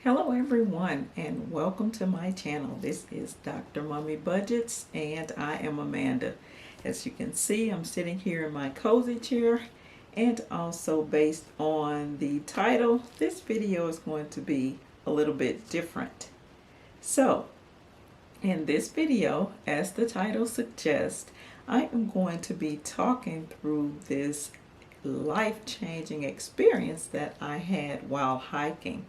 Hello everyone and welcome to my channel. This is Dr. Mummy Budgets and I am Amanda. As you can see, I'm sitting here in my cozy chair, and also based on the title, this video is going to be a little bit different. So in this video, as the title suggests, I am going to be talking through this life-changing experience that I had while hiking.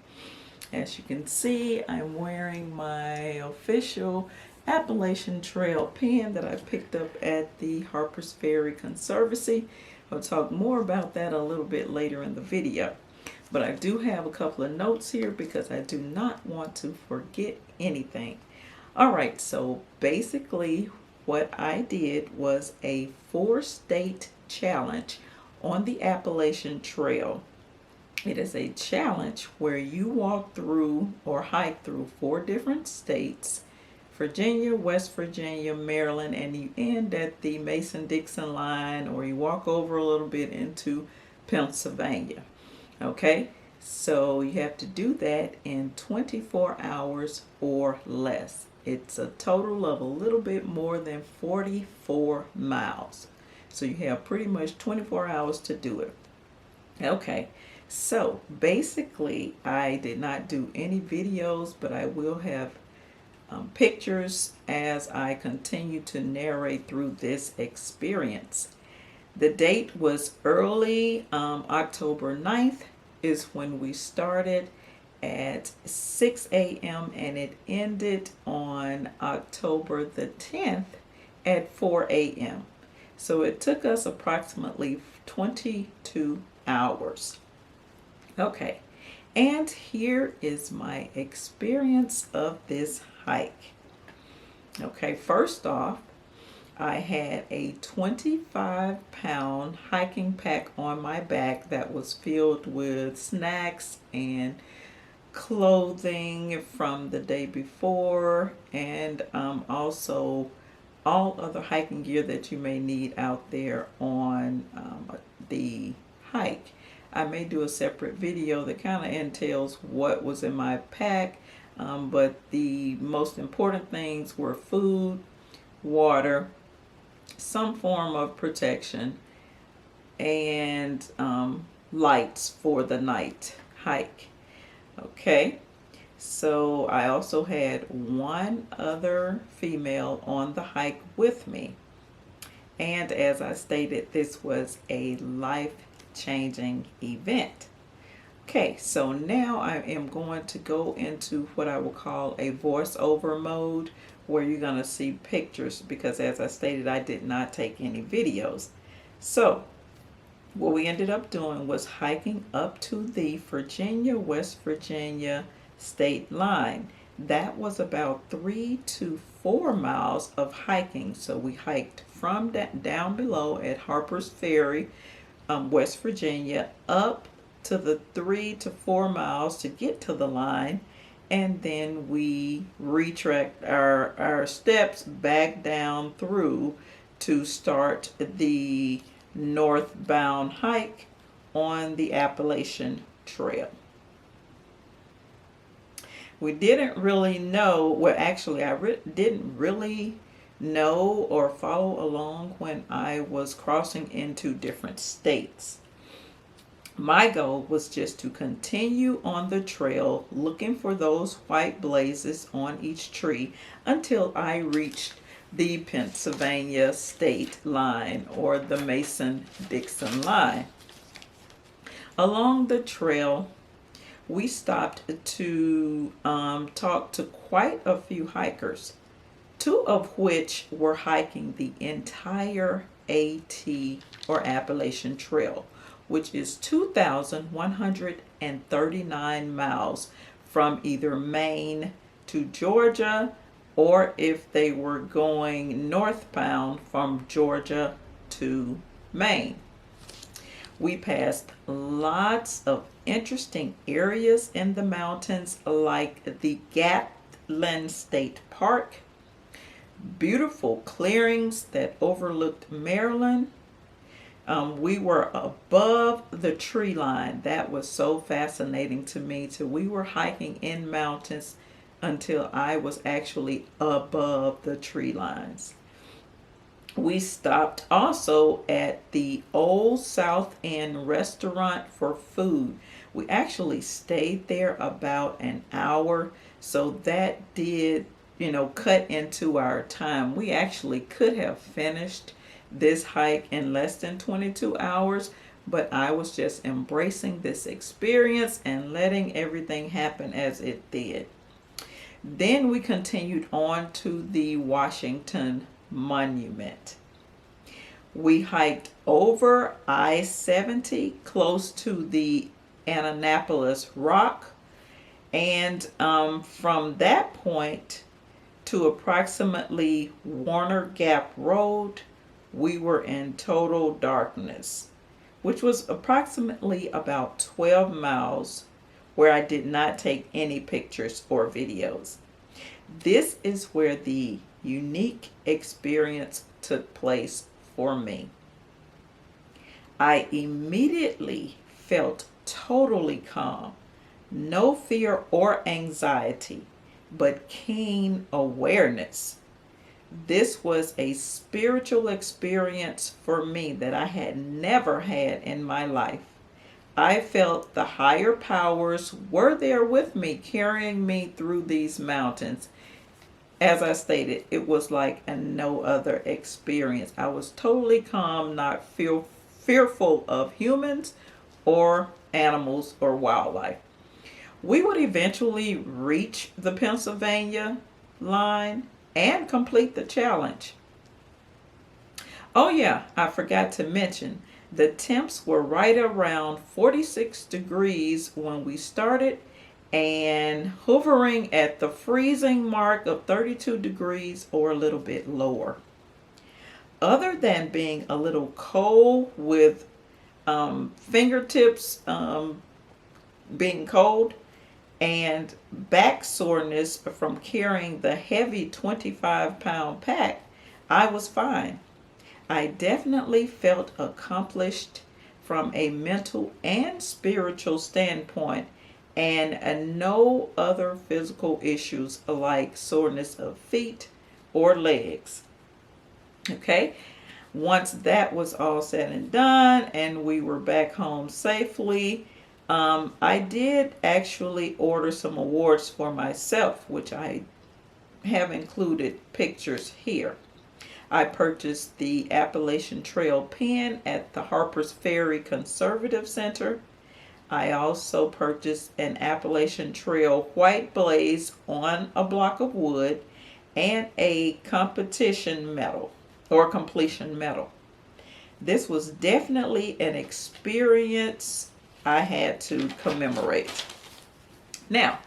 As you can see, I'm wearing my official Appalachian Trail pin that I picked up at the Harpers Ferry Conservancy. I'll talk more about that a little bit later in the video. But I do have a couple of notes here because I do not want to forget anything. Alright, so basically what I did was a 4-state challenge on the Appalachian Trail. It is a challenge where you walk through or hike through 4 different states: Virginia, West Virginia, Maryland, and you end at the Mason-Dixon line, or you walk over a little bit into Pennsylvania. Okay, so you have to do that in 24 hours or less. It's a total of a little bit more than 44 miles. So you have pretty much 24 hours to do it. Okay. So basically, I did not do any videos, but I will have pictures as I continue to narrate through this experience. The date was early, October 9th is when we started at 6 a.m. and it ended on October the 10th at 4 a.m. So it took us approximately 22 hours. Okay, and here is my experience of this hike. Okay, first off, I had a 25-pound hiking pack on my back that was filled with snacks and clothing from the day before, and also all other hiking gear that you may need out there on the hike. I may do a separate video that kind of entails what was in my pack, but the most important things were food, water, some form of protection, and lights for the night hike. Okay, so I also had one other female on the hike with me, and as I stated, this was a life-changing event. Okay, so now I am going to go into what I will call a voiceover mode, where you're going to see pictures, because as I stated, I did not take any videos. So what we ended up doing was hiking up to the Virginia-West Virginia state line. That was about 3 to 4 miles of hiking. So we hiked from down below at Harpers Ferry, West Virginia, up to the 3 to 4 miles to get to the line, and then we retracked our steps back down through to start the northbound hike on the Appalachian Trail. We didn't really know, well actually I didn't really know or follow along when I was crossing into different states. My goal was just to continue on the trail looking for those white blazes on each tree until I reached the Pennsylvania state line, or the Mason-Dixon line. Along the trail, we stopped to talk to quite a few hikers, 2 of which were hiking the entire AT, or Appalachian Trail, which is 2,139 miles from either Maine to Georgia, or if they were going northbound from Georgia to Maine. We passed lots of interesting areas in the mountains, like the Gatlin State Park, beautiful clearings that overlooked Maryland, We were above the tree line. That was so fascinating to me. We were hiking in mountains until I was actually above the tree lines. We stopped also at the Old South End restaurant for food. We actually stayed there about an hour, so that did, cut into our time. We actually could have finished this hike in less than 22 hours, but I was just embracing this experience and letting everything happen as it did. Then we continued on to the Washington Monument. We hiked over I-70 close to the Annapolis Rock, and from that point to approximately Warner Gap Road, we were in total darkness, which was approximately about 12 miles, where I did not take any pictures or videos. This is where the unique experience took place for me. I immediately felt totally calm, no fear or anxiety, but keen awareness. This was a spiritual experience for me that I had never had in my life. I felt the higher powers were there with me, carrying me through these mountains. As I stated, it was like a no other experience. I was totally calm, not fearful of humans or animals or wildlife. We would eventually reach the Pennsylvania line and complete the challenge. Oh yeah, I forgot to mention, the temps were right around 46 degrees when we started and hovering at the freezing mark of 32 degrees or a little bit lower. Other than being a little cold with fingertips being cold and back soreness from carrying the heavy 25-pound pack, I was fine. I definitely felt accomplished from a mental and spiritual standpoint, and no other physical issues like soreness of feet or legs. Okay, once that was all said and done and we were back home safely, I did actually order some awards for myself, which I have included pictures here. I purchased the Appalachian Trail pen at the Harper's Ferry Conservative Center. I also purchased an Appalachian Trail white blaze on a block of wood and a competition medal or completion medal. This was definitely an experience I had to commemorate. Now,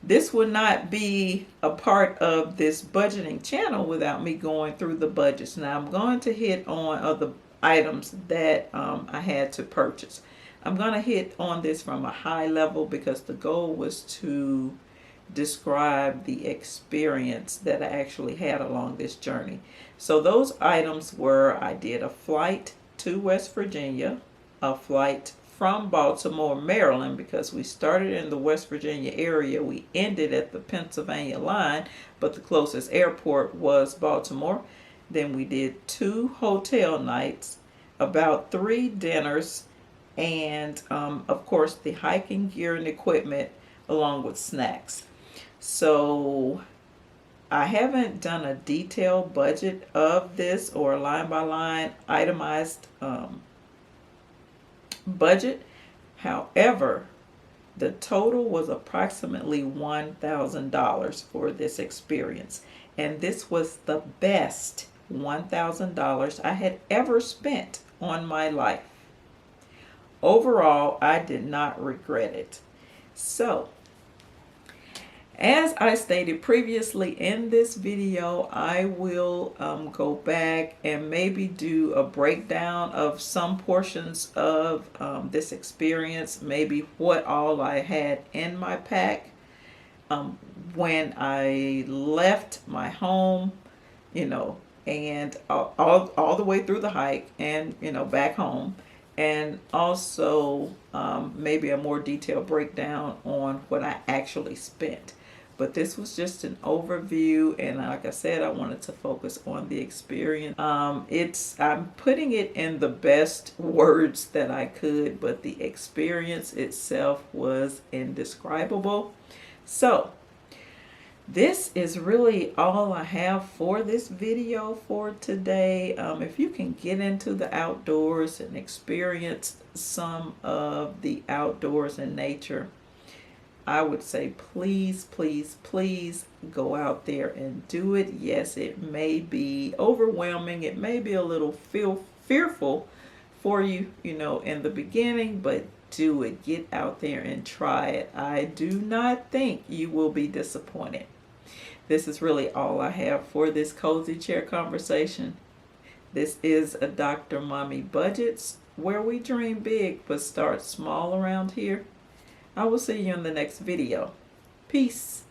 this would not be a part of this budgeting channel without me going through the budgets. Now, I'm going to hit on other items that I had to purchase. I'm going to hit on this from a high level because the goal was to describe the experience that I actually had along this journey. So those items were, I did a flight to West Virginia, a flight from Baltimore, Maryland, because we started in the West Virginia area. We ended at the Pennsylvania line, but the closest airport was Baltimore. Then we did 2 hotel nights, about 3 dinners, and of course the hiking gear and equipment along with snacks. So I haven't done a detailed budget of this or line by line itemized budget. However, the total was approximately $1,000 for this experience, and this was the best $1,000 I had ever spent on my life. Overall, I did not regret it. So, as I stated previously in this video, I will go back and maybe do a breakdown of some portions of this experience, maybe what all I had in my pack when I left my home, and all the way through the hike, and back home, and also maybe a more detailed breakdown on what I actually spent. But this was just an overview, and like I said, I wanted to focus on the experience. I'm putting it in the best words that I could, but the experience itself was indescribable. So this is really all I have for this video for today. If you can get into the outdoors and experience some of the outdoors and nature, I would say please, please, please go out there and do it. Yes, it may be overwhelming. It may be a little fearful for you, in the beginning, but do it. Get out there and try it. I do not think you will be disappointed. This is really all I have for this cozy chair conversation. This is a Dr. Mommy Budgets, where we dream big but start small around here. I will see you in the next video. Peace.